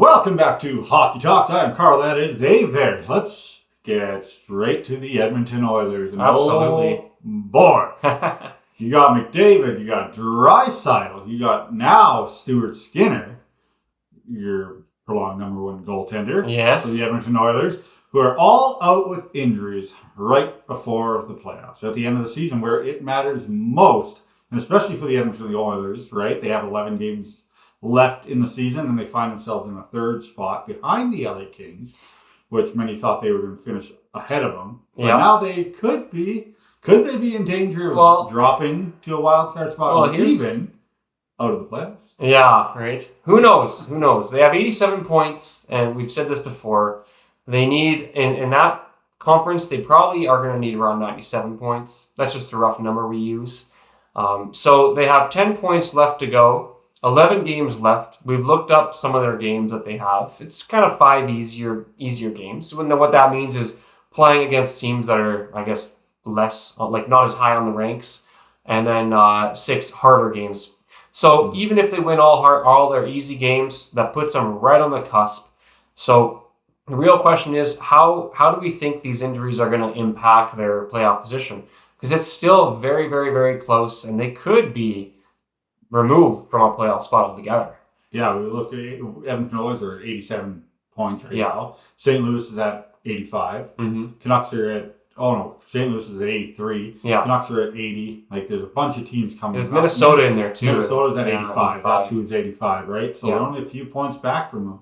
Welcome back to Hockey Talks. I am Carl. That is Dave there. Let's get straight to the Edmonton Oilers. And Absolutely. Oh boy. You got McDavid, you got Draisaitl, you got now Stuart Skinner, your prolonged number one goaltender Yes. for the Edmonton Oilers, who are all out with injuries right before the playoffs, at the end of the season where it matters most, and especially for the Edmonton Oilers, right? They have 11 games left in the season, and they find themselves in a third spot behind the LA Kings, which many thought they were going to finish ahead of them. But now they could be. Could they be in danger of dropping to a wild card spot or even out of the playoffs? Yeah, right. Who knows? Who knows? They have 87 points, and we've said this before. They need, in that conference, they probably are going to need around 97 points. That's just a rough number we use. So they have 10 points left to go. 11 games left. We've looked up some of their games that they have. It's kind of 5 easier games. So what that means is playing against teams that are, I guess, less, like not as high on the ranks, and then 6 harder games. So even if they win all their easy games, that puts them right on the cusp. So the real question is, how do we think these injuries are going to impact their playoff position? Because it's still very, very, very close, and they could be removed from a playoff spot altogether. Yeah, we looked at Edmonton Oilers are at 87 points right now. St. Louis is at 85. Canucks are at St. Louis is at 83. Yeah. Canucks are at 80. Like, there's a bunch of teams coming. There's Minnesota in there, too. Minnesota's at 85. That's who's 85, right? So they're only a few points back from them,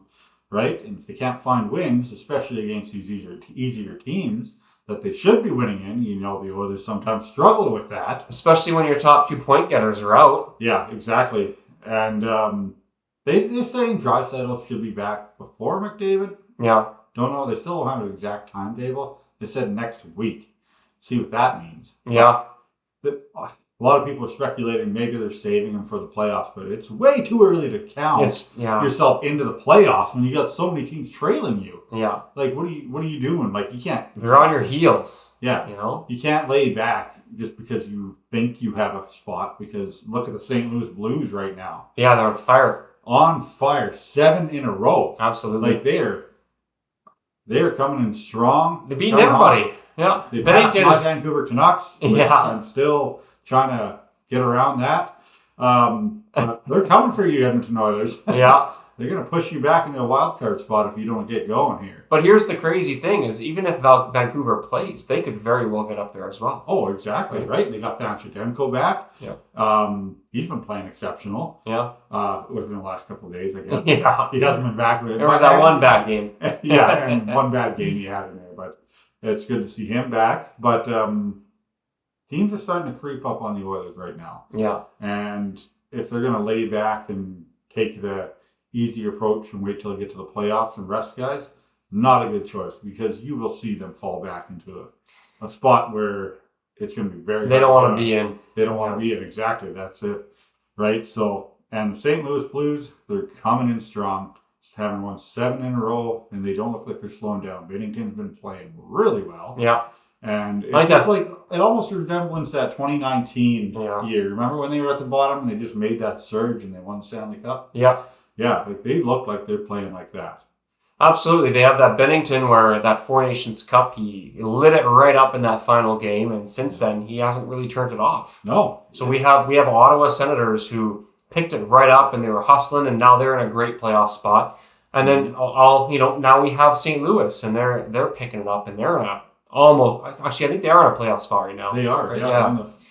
right? And if they can't find wins, especially against these easier teams that they should be winning in, the Oilers sometimes struggle with that. Especially when your top 2 point getters are out. Yeah, exactly. And they're saying Draisaitl should be back before McDavid. Yeah. Don't know. They still don't have an exact timetable. They said next week. See what that means. Yeah. A lot of people are speculating maybe they're saving him for the playoffs, but it's way too early to count yourself into the playoffs when you got so many teams trailing you. Yeah. Like, what are you doing? Like, you can't. They're on your heels. Yeah. You can't lay back just because you think you have a spot, because look at the St. Louis Blues right now. Yeah, they're on fire. On fire. 7 in a row. Absolutely. Like, they're coming in strong. They're beating everybody. Yeah. They passed my Vancouver Canucks. I'm still trying to get around that. But they're coming for you, Edmonton Oilers. Yeah. They're going to push you back into a wild card spot if you don't get going here. But here's the crazy thing is, even if Vancouver plays, they could very well get up there as well. Oh, exactly. Right. They got Demko back. Yeah. He's been playing exceptional. Yeah. Within the last couple of days, I guess. Yeah. He hasn't been back. There was that one bad game. Yeah, and one bad game he had in there. But it's good to see him back. But teams are starting to creep up on the Oilers right now. Yeah. And if they're going to lay back and take the easy approach and wait till they get to the playoffs and rest guys, not a good choice, because you will see them fall back into a spot where it's going to be very They don't want to be in. They don't want to be in. Exactly. That's it. Right? So, and the St. Louis Blues, they're coming in strong, having won 7 in a row, and they don't look like they're slowing down. Bennington's been playing really well. Yeah. And it's just like, it almost resembles that 2019 year. Remember when they were at the bottom and they just made that surge and they won the Stanley Cup? Yeah. Yeah, like they look like they're playing like that. Absolutely. They have that Bennington where that Four Nations Cup, he lit it right up in that final game, and since then he hasn't really turned it off. No. So we have Ottawa Senators who picked it right up and they were hustling, and now they're in a great playoff spot. And then now we have St. Louis, and they're picking it up, and they're in I think they are in a playoff spot right now. They are, in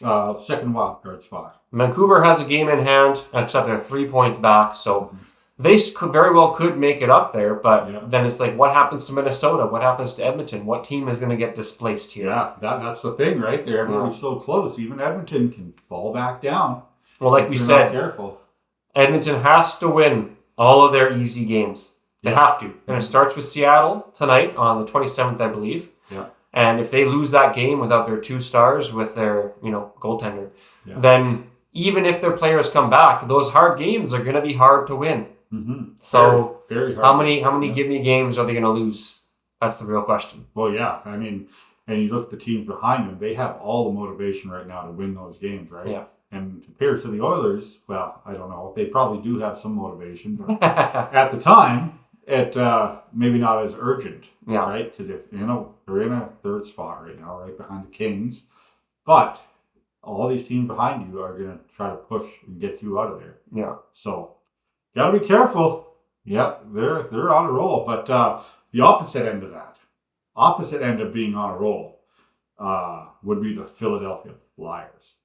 the second wild card spot. Vancouver has a game in hand, except they're 3 points back, so they very well could make it up there, but then it's like, what happens to Minnesota? What happens to Edmonton? What team is going to get displaced here? Yeah, that's the thing right there. Everybody's so close. Even Edmonton can fall back down. Well, like we said, careful. Edmonton has to win all of their easy games. They have to. And it starts with Seattle tonight on the 27th, I believe. Yeah. And if they lose that game without their 2 stars with their, goaltender, then even if their players come back, those hard games are going to be hard to win. Mm-hmm. So very hard. How many give me games are they going to lose? That's the real question. Well, yeah. I mean, and you look at the teams behind them, they have all the motivation right now to win those games, right? Yeah. And compared to the Oilers, well, I don't know. They probably do have some motivation. But at the time, it maybe not as urgent, Yeah. right? Because if they're in a third spot right now, right behind the Kings, but all these teams behind you are going to try to push and get you out of there. Yeah. So got to be careful. Yeah, they're on a roll, but the opposite end of being on a roll, would be the Philadelphia Flyers.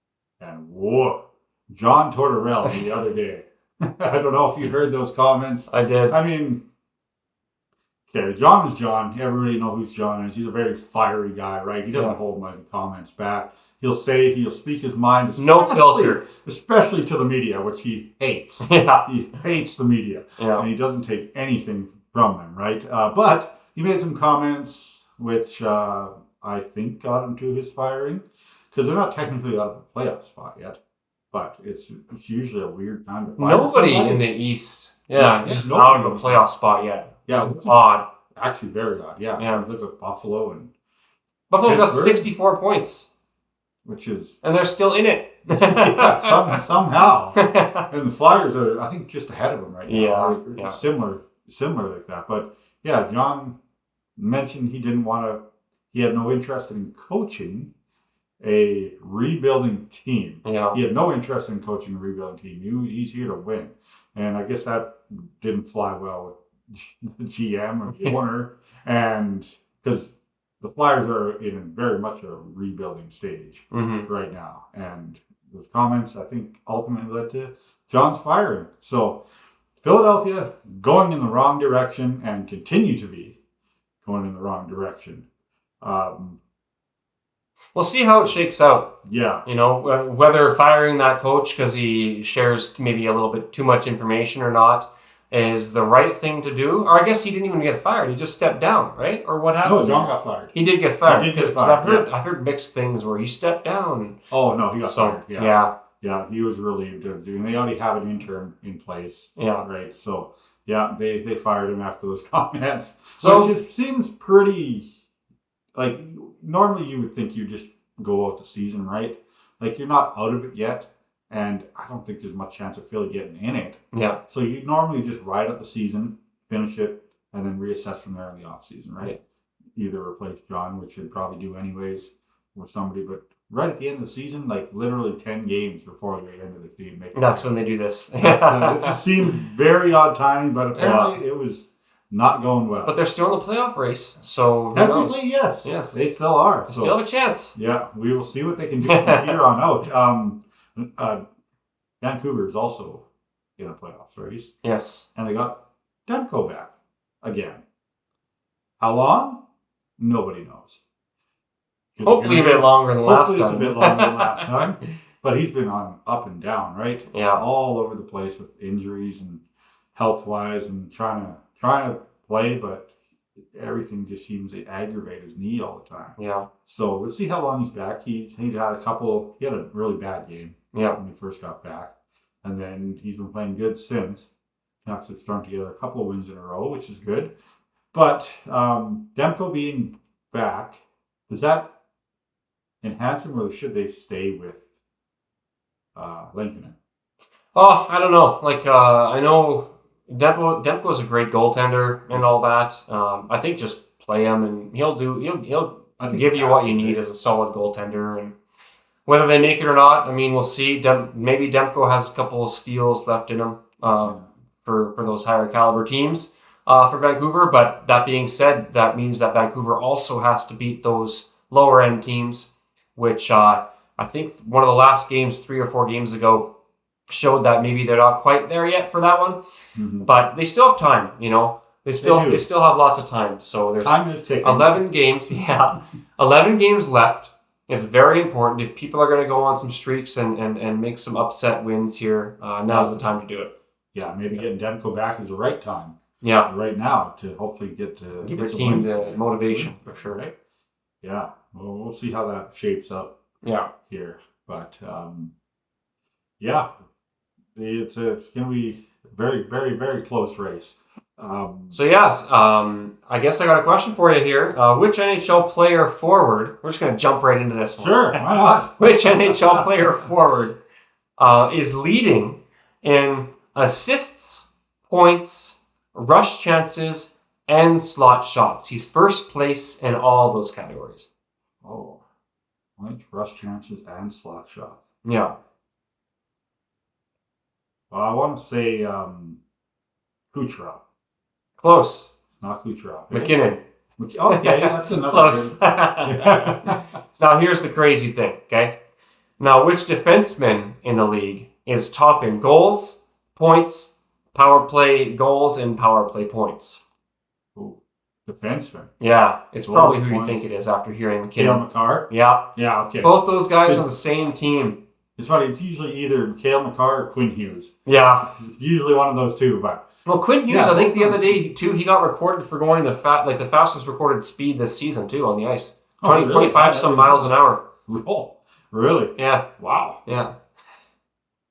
And whoa, John Torterella the other day. I don't know if you heard those comments. I did. I mean, okay, John is John. Everybody knows who John is. He's a very fiery guy, right? He doesn't hold my comments back. He'll speak his mind. No filter. Especially to the media, which he hates. Yeah. He hates the media. Yeah. And he doesn't take anything from them, right? But he made some comments which I think got him to his firing. Because they're not technically out of the playoff spot yet. But it's usually a weird time to fire Nobody somebody. in the East is nobody out of a playoff spot yet. Yeah, It's odd. Actually very odd. Yeah. Look at Buffalo and Buffalo's got Pittsburgh. 64 points. which is And they're still in it. somehow. And the Flyers are, I think, just ahead of them right now. Yeah. Similar like that. But yeah, John mentioned he had no interest in coaching a rebuilding team. Yeah. He had no interest in coaching a rebuilding team. He's here to win. And I guess that didn't fly well with the GM or the owner. And because the Flyers are in very much a rebuilding stage right now. And those comments, I think, ultimately led to John's firing. So Philadelphia going in the wrong direction and continue to be going in the wrong direction. We'll see how it shakes out. Yeah. Whether firing that coach because he shares maybe a little bit too much information or not is the right thing to do. Or I guess he didn't even get fired. He just stepped down, right? Or what happened? No, John got fired. He did get fired. He did get Because fired, I've heard mixed things where he stepped down. Oh, no, he got fired. Yeah. Yeah, he was relieved of doing. They already have an intern in place. Yeah. Right. So, yeah, they fired him after those comments. So which just seems pretty, like, normally you would think you just go out the season, right? Like, you're not out of it yet. And I don't think there's much chance of Philly getting in it. yeah. So you normally just ride out the season, finish it, and then reassess from there in the off season, right? Either replace John, which you'd probably do anyways, with somebody, but right at the end of the season, like literally 10 games before the end of the season. That's when they do this. It just seems very odd timing, but apparently it was not going well. But they're still in the playoff race, so who knows? Technically, yes. Yes. They still are. They So still have a chance. yeah, we will see what they can do from here on out. Vancouver is also in a playoffs race, Yes. and they got Demko back again. How long? Nobody knows. Hopefully a bit longer than last time. Hopefully it's a bit longer than last time. But he's been on up and down, right? Yeah. All over the place with injuries and health-wise and trying to play, but everything just seems to aggravate his knee all the time. Yeah. So we'll see how long he's back. He had a really bad game when he first got back. And then he's been playing good since. Canucks have thrown together a couple of wins in a row, which is good. But Demko being back, does that enhance him, or should they stay with Lincoln? Oh, I don't know. Like, I know Demko is a great goaltender and all that. I think just play him, and he'll give you what you need as a solid goaltender. And whether they make it or not, I mean, we'll see. Maybe Demko has a couple of steals left in him for those higher caliber teams for Vancouver. But that being said, that means that Vancouver also has to beat those lower end teams, which I think one of the last games, 3 or 4 games ago, showed that maybe they're not quite there yet for that one. But they still have time, They still have lots of time. So there's time is ticking. 11 games. Yeah, 11 games left. It's very important. If people are going to go on some streaks and make some upset wins here, now's the time to do it. Yeah, maybe getting Demko back is the right time. Yeah, right now to hopefully give your team the motivation for sure. Right? Yeah, well, we'll see how that shapes up. Yeah, here, but yeah, it's going to be a very, very, very close race. So yes, I guess I got a question for you here. Which NHL player forward? We're just going to jump right into this one. Sure, why not? Which NHL player forward is leading in assists, points, rush chances, and slot shots. He's first place in all those categories. Oh, points, rush chances, and slot shot. Yeah. I want to say Kucherov. Close. Not Kucherov. Eh? McKinnon. Okay, that's another Close. good. Yeah. Now, here's the crazy thing, okay? Now, which defenseman in the league is top in goals, points, power play goals, and power play points? Ooh, defenseman. Yeah, it's Goals, probably who you points. think it is after hearing McKinnon. Cale Makar. Yeah. Yeah, okay. Both those guys are on the same team. It's funny. It's usually either Cale Makar or Quinn Hughes. Yeah. It's usually one of those two, but Well, Quinn Hughes, Yeah, I think the both other day too, he got recorded for going the fastest recorded speed this season too on the ice. 25 some miles an hour. Oh, really? Yeah, Wow. yeah.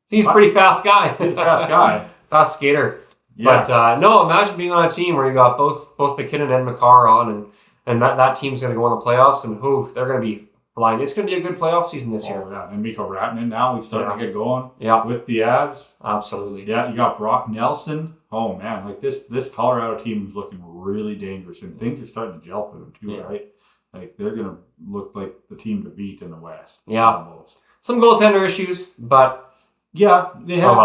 He's a pretty fast guy. He's a fast guy. Fast skater. Yeah. But no, imagine being on a team where you got both McKinnon and Makar on, and that team's going to go in the playoffs, and they're going to be flying. It's going to be a good playoff season this year. Yeah, and Mikko Rantanen now, he's starting to get going. Yeah, with the Avs. absolutely. Yeah, you got Brock Nelson. Oh man, like this Colorado team is looking really dangerous, and things are starting to gel for them too, right? Like they're gonna look like the team to beat in the West. Yeah, almost. Some goaltender issues, but yeah, they have.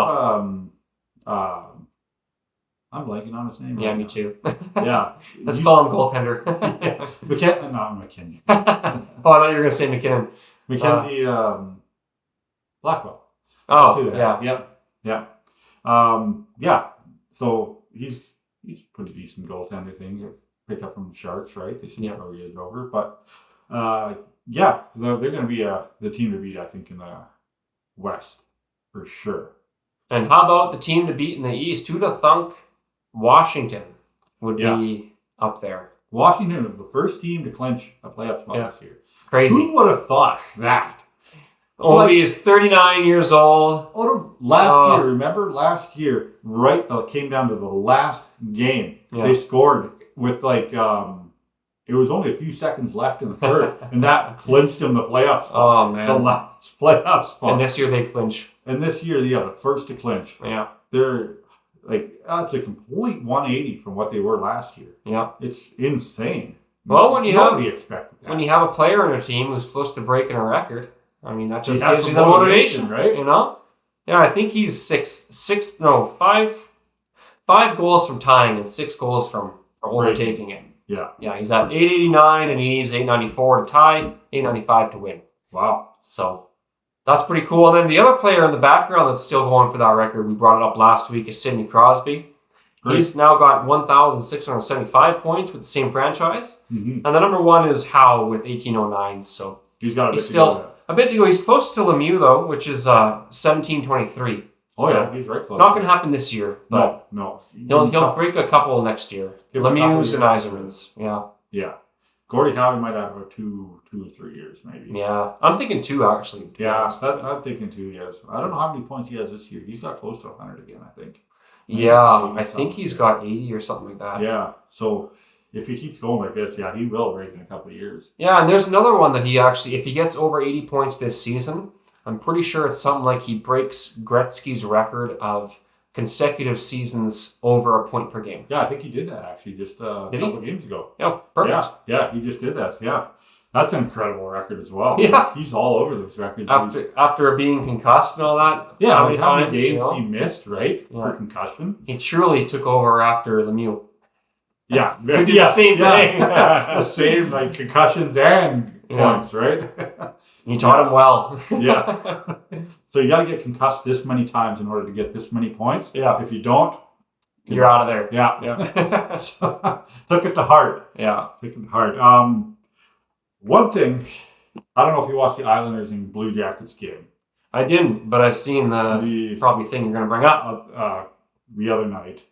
I'm blanking on his name. Yeah, right me now. too. Yeah, Let's call him goaltender. yeah. McKenzie. Oh, I thought you were going to say McKinnon. Mackenzie Blackwell. Oh, yeah. Yeah. So he's pretty decent goaltender thing. Pick up from the Sharks, right? They seem to be over, but yeah, they're going to be the team to beat, I think, in the West for sure. And how about the team to beat in the East? Who'd have thunk Washington would be up there? Washington was the first team to clinch a playoff spot this year. Crazy. Who would have thought that? Ovi is 39 years old. Last year, remember last year, right? It came down to the last game. Yeah. They scored with it was only a few seconds left in the third, and that clinched them the playoff spot. Oh, man. The last playoff spot. And this year they clinch. And this year, the first to clinch. Yeah. They're it's a complete 180 from what they were last year. Yeah. It's insane. Well, Nobody expected that. when you have a player on a team who's close to breaking a record, I mean, that just He has gives you some the motivation, right? You know? Yeah, I think he's five goals from tying and 6 goals from overtaking it. Yeah. Yeah, he's at 889 and he needs 894 to tie, 895 to win. Wow. So that's pretty cool. And then the other player in the background that's still going for that record, we brought it up last week, is Sidney Crosby. Great. He's now got 1,675 points with the same franchise. Mm-hmm. And the number one is Howe with 1,809. So he's got a bit to go. He's close to Lemieux, though, which is 1,723. Oh, yeah, he's right close. Not going to happen this year, but no. He'll break a couple next year. Lemieux's and Yzerman's, Yeah. Gordie Howe might have 2 or 3 years, maybe. Yeah, I'm thinking 2, actually. Yeah, I'm thinking 2 years. I don't know how many points he has this year. He's got close to 100 again, I think. I think he's got 80 or something like that. Yeah, so if he keeps going like this, he will break in a couple of years. Yeah, and there's another one that he actually, if he gets over 80 points this season, I'm pretty sure it's something like he breaks Gretzky's record of consecutive seasons over a point per game. Yeah, I think he did that actually just a couple of games ago. Yeah, perfect. Yeah, he just did that. Yeah, that's an incredible record as well. Yeah, he's all over those records. After being concussed and all that. Yeah, how many games he missed, right? Yeah. For concussion. He truly took over after Lemieux. Yeah, he did the same thing. The same, like concussions and points, right? He taught him well. Yeah. So you got to get concussed this many times in order to get this many points. Yeah. If you don't, you're out of there. Yeah. So, took it to heart. Yeah. Took it to heart. One thing, I don't know if you watched the Islanders and Blue Jackets game. I didn't, but I've seen the probably thing you're going to bring up. The other night.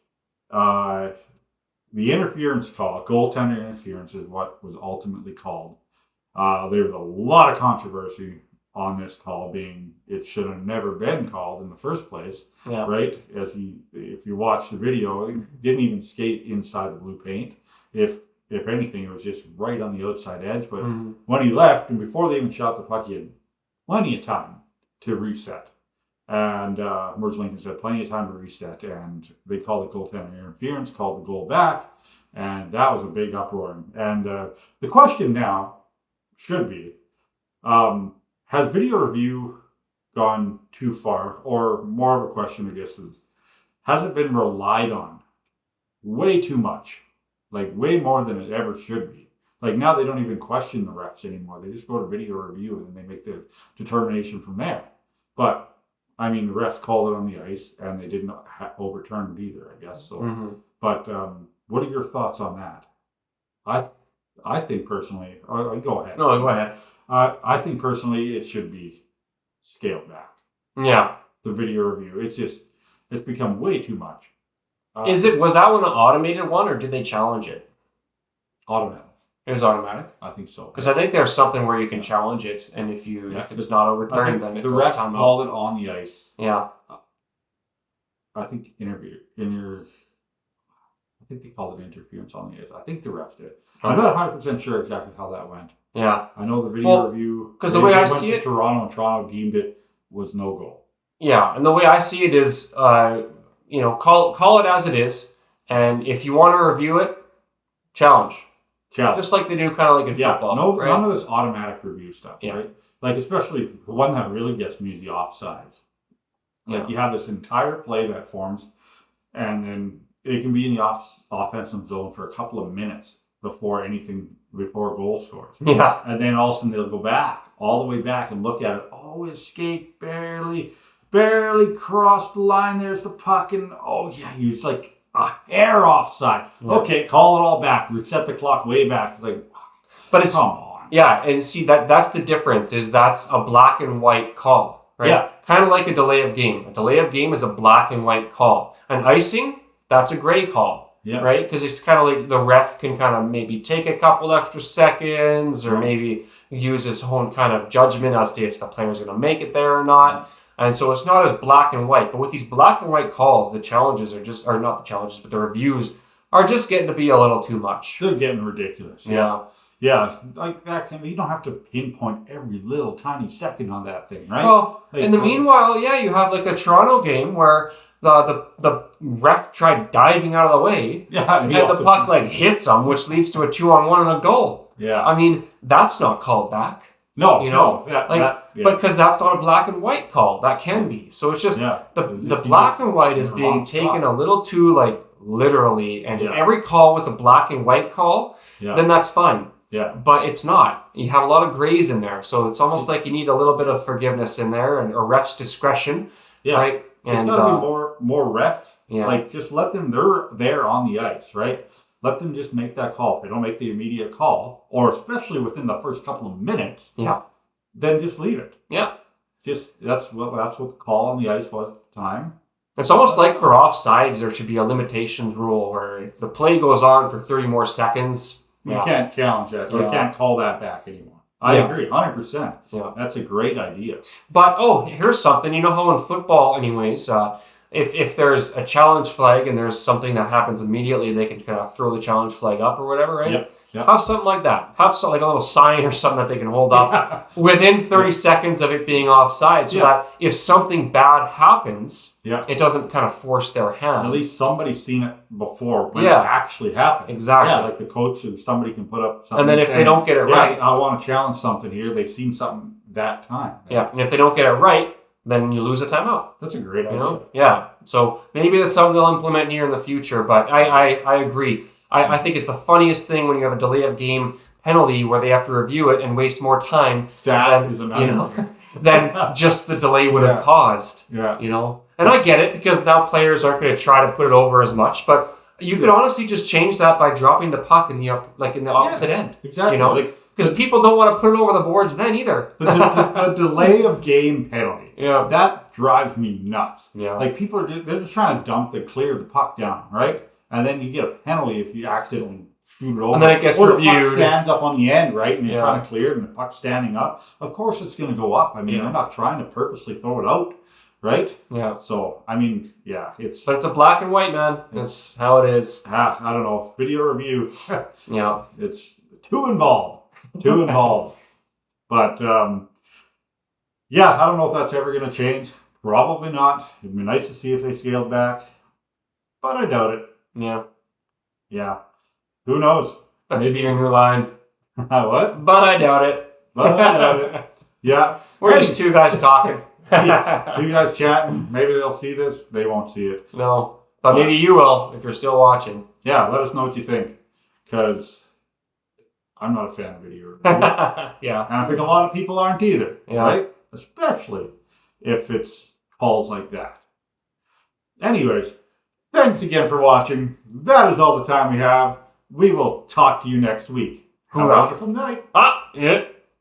The interference call, goaltender interference is what was ultimately called. There was a lot of controversy on this call, being it should have never been called in the first place, right? If you watch the video, he didn't even skate inside the blue paint. If anything, it was just right on the outside edge. But when he left, and before they even shot the puck, he had plenty of time to reset. And Merge Lincoln said plenty of time to reset, and they called it goaltender interference, called the goal back, and that was a big uproar. And the question now should be, has video review gone too far? Or more of a question, I guess, is, has it been relied on way too much? Like way more than it ever should be. Like now they don't even question the refs anymore. They just go to video review and they make the determination from there. But I mean, the refs called it on the ice, and they didn't overturn it either, I guess. So, But what are your thoughts on that? I think personally, go ahead. No, go ahead. I think personally, it should be scaled back. Yeah. The video review, it's become way too much. Was that one an automated one, or did they challenge it? Automatic. It was automatic? I think so. Because I think there's something where you can challenge it, and if it's not overturned, then it's the refs called it on the ice. Yeah. I think I think they called it interference on the ice. I think the refs did. I'm not 100% sure exactly how that went. Yeah. I know the video review, because the way I see it, Toronto, and Toronto deemed it was no goal. Yeah, and the way I see it is, call it as it is, and if you want to review it, challenge. Just like they do kind of like in football. Right? None of this automatic review stuff, right? Like, especially the one that really gets me is the offsides. Like, you have this entire play that forms, and then it can be in the offensive zone for a couple of minutes before a goal scores. Yeah. And then all of a sudden they'll go back, all the way back, and look at it. Oh, his skate barely crossed the line. There's the puck, and he was like a hair offside. Yeah. Okay, call it all back. Reset the clock way back. Come on. Yeah, and see that's the difference. Is that's a black and white call, right? Yeah. Kind of like a delay of game. A delay of game is a black and white call. An icing, that's a gray call. Yeah. Right? Because it's kind of like the ref can kind of maybe take a couple extra seconds, or maybe use his own kind of judgment as to if the player's going to make it there or not. And so it's not as black and white. But with these black and white calls, the challenges are not the challenges, but the reviews are just getting to be a little too much. They're getting ridiculous. Yeah. Yeah, like that. You don't have to pinpoint every little tiny second on that thing, right? Well, in the meanwhile, you have like a Toronto game where the ref tried diving out of the way, and the puck hits him, which leads to a 2-on-1 and a goal. Yeah, I mean that's not called back. No, but because that's not a black and white call, that can be. So it's just the black and white is being taken a little too literally, and if every call was a black and white call, then that's fine. Yeah, but it's not. You have a lot of grays in there, so it's almost like you need a little bit of forgiveness in there and a ref's discretion, right? And it's got to be more ref. Yeah. Like, just let them, they're there on the ice, right? Let them just make that call. If they don't make the immediate call, or especially within the first couple of minutes, then just leave it. Yeah. That's what the call on the ice was at the time. It's almost like for offsides, there should be a limitations rule where if the play goes on for 30 more seconds, you can't challenge that, or can't call that back anymore. I agree, 100%. Yeah. That's a great idea. But, here's something. You know how in football, anyways, if there's a challenge flag and there's something that happens immediately, they can kind of throw the challenge flag up or whatever, right? Yep. Have something like that. Have something like a little sign or something that they can hold up within 30 seconds of it being offside, so that if something bad happens, it doesn't kind of force their hand. At least somebody's seen it before when it actually happened. Exactly. Yeah, like the coach, and somebody can put up something. And then if they don't get it right, I want to challenge something here. They've seen something that time. Yeah, and if they don't get it right, then you lose a timeout. That's a great idea. Yeah. So maybe that's something they'll implement here in the future. But I agree. I think it's the funniest thing when you have a delay of game penalty where they have to review it and waste more time than just the delay would have caused. Yeah. And I get it, because now players aren't going to try to put it over as much, but you could honestly just change that by dropping the puck in the opposite end. Exactly. Because people don't want to put it over the boards then either. The delay of game penalty. Yeah. That drives me nuts. Yeah. Like, people they're just trying to clear the puck down, right? And then you get a penalty if you accidentally shoot it over. And then it gets reviewed. The puck stands up on the end, right? And you're trying to clear it, and the puck's standing up. Of course it's going to go up. I mean, they're not trying to purposely throw it out, right? Yeah. So, I mean, But it's a black and white, man. That's how it is. I don't know. Video review. It's too involved. But, I don't know if that's ever going to change. Probably not. It'd be nice to see if they scaled back, but I doubt it. Yeah. Yeah. Who knows? That should be your new line. What? But I doubt it. But I doubt it. Yeah. We're just two guys talking. Yeah. Two guys chatting. Maybe they'll see this. They won't see it. No. But maybe you will if you're still watching. Yeah, let us know what you think. Because I'm not a fan of video review. Yeah. And I think a lot of people aren't either. Yeah. Right? Especially if it's calls like that. Anyways, thanks again for watching. That is all the time we have. We will talk to you next week. Have a wonderful night. Yeah.